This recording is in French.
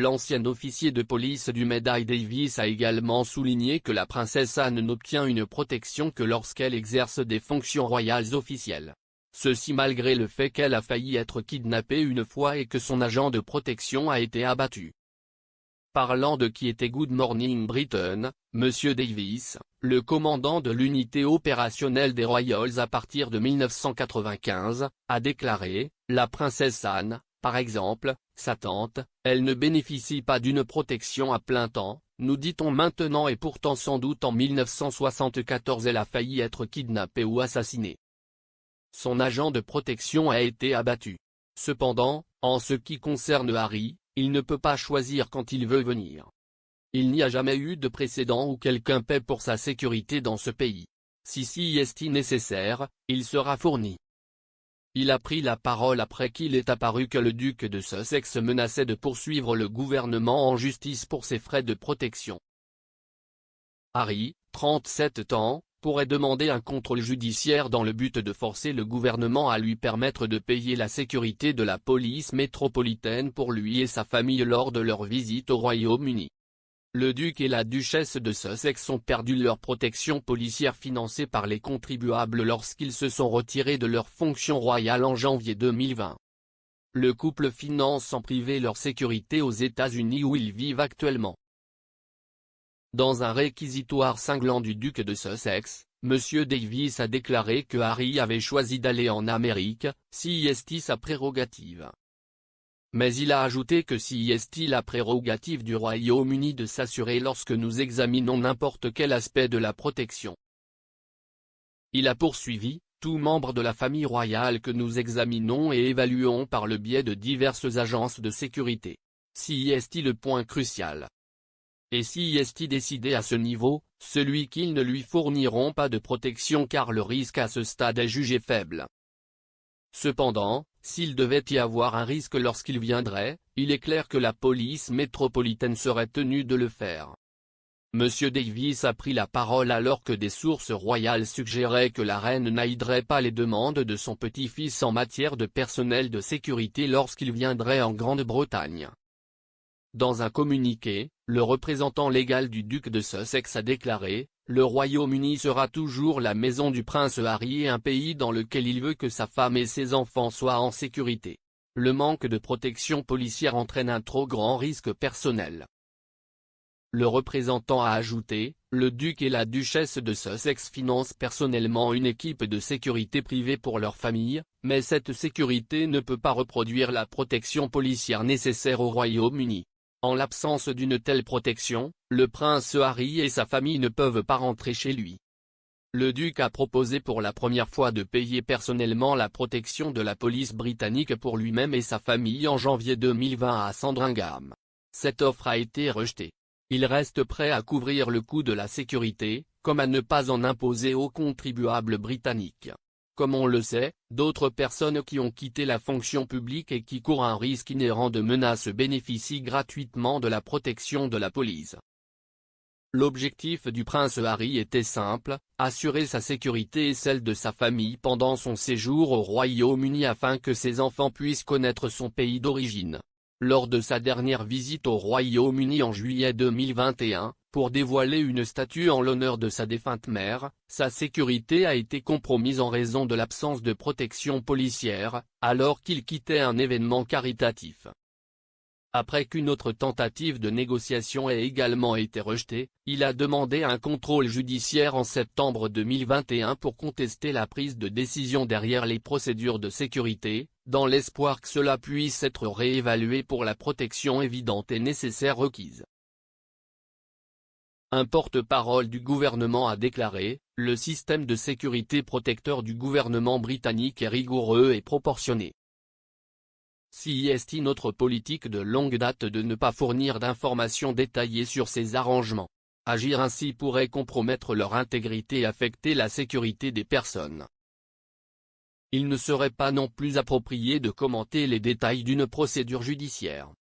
L'ancien officier de police du Médaille Davis a également souligné que la princesse Anne n'obtient une protection que lorsqu'elle exerce des fonctions royales officielles. Ceci malgré le fait qu'elle a failli être kidnappée une fois et que son agent de protection a été abattu. Parlant de qui était Good Morning Britain, M. Davis, le commandant de l'unité opérationnelle des Royals à partir de 1995, a déclaré « La princesse Anne, par exemple, sa tante, elle ne bénéficie pas d'une protection à plein temps, nous dit-on maintenant et pourtant sans doute en 1974 elle a failli être kidnappée ou assassinée. Son agent de protection a été abattu. Cependant, en ce qui concerne Harry, il ne peut pas choisir quand il veut venir. Il n'y a jamais eu de précédent où quelqu'un paie pour sa sécurité dans ce pays. Si c'est nécessaire, il sera fourni. » Il a pris la parole après qu'il est apparu que le duc de Sussex menaçait de poursuivre le gouvernement en justice pour ses frais de protection. Harry, 37 ans, pourrait demander un contrôle judiciaire dans le but de forcer le gouvernement à lui permettre de payer la sécurité de la police métropolitaine pour lui et sa famille lors de leur visite au Royaume-Uni. Le duc et la duchesse de Sussex ont perdu leur protection policière financée par les contribuables lorsqu'ils se sont retirés de leurs fonctions royales en janvier 2020. Le couple finance en privé leur sécurité aux États-Unis où ils vivent actuellement. Dans un réquisitoire cinglant du duc de Sussex, M. Davis a déclaré que Harry avait choisi d'aller en Amérique, c'est sa prérogative. Mais il a ajouté que c'est la prérogative du Royaume-Uni de s'assurer lorsque nous examinons n'importe quel aspect de la protection. Il a poursuivi, tout membre de la famille royale que nous examinons et évaluons par le biais de diverses agences de sécurité. C'est le point crucial. Et c'est décidé à ce niveau, celui qu'ils ne lui fourniront pas de protection car le risque à ce stade est jugé faible. Cependant, s'il devait y avoir un risque lorsqu'il viendrait, il est clair que la police métropolitaine serait tenue de le faire. M. Davis a pris la parole alors que des sources royales suggéraient que la reine n'aiderait pas les demandes de son petit-fils en matière de personnel de sécurité lorsqu'il viendrait en Grande-Bretagne. Dans un communiqué, le représentant légal du duc de Sussex a déclaré « Le Royaume-Uni sera toujours la maison du prince Harry et un pays dans lequel il veut que sa femme et ses enfants soient en sécurité. Le manque de protection policière entraîne un trop grand risque personnel. » Le représentant a ajouté « Le duc et la duchesse de Sussex financent personnellement une équipe de sécurité privée pour leur famille, mais cette sécurité ne peut pas reproduire la protection policière nécessaire au Royaume-Uni. En l'absence d'une telle protection, le prince Harry et sa famille ne peuvent pas rentrer chez lui. » Le duc a proposé pour la première fois de payer personnellement la protection de la police britannique pour lui-même et sa famille en janvier 2020 à Sandringham. Cette offre a été rejetée. Il reste prêt à couvrir le coût de la sécurité, comme à ne pas en imposer aux contribuables britanniques. Comme on le sait, d'autres personnes qui ont quitté la fonction publique et qui courent un risque inhérent de menaces bénéficient gratuitement de la protection de la police. L'objectif du prince Harry était simple, assurer sa sécurité et celle de sa famille pendant son séjour au Royaume-Uni afin que ses enfants puissent connaître son pays d'origine. Lors de sa dernière visite au Royaume-Uni en juillet 2021, pour dévoiler une statue en l'honneur de sa défunte mère, sa sécurité a été compromise en raison de l'absence de protection policière, alors qu'il quittait un événement caritatif. Après qu'une autre tentative de négociation ait également été rejetée, il a demandé un contrôle judiciaire en septembre 2021 pour contester la prise de décision derrière les procédures de sécurité, dans l'espoir que cela puisse être réévalué pour la protection évidente et nécessaire requise. Un porte-parole du gouvernement a déclaré « Le système de sécurité protecteur du gouvernement britannique est rigoureux et proportionné. C'est notre politique de longue date de ne pas fournir d'informations détaillées sur ces arrangements. Agir ainsi pourrait compromettre leur intégrité et affecter la sécurité des personnes. Il ne serait pas non plus approprié de commenter les détails d'une procédure judiciaire.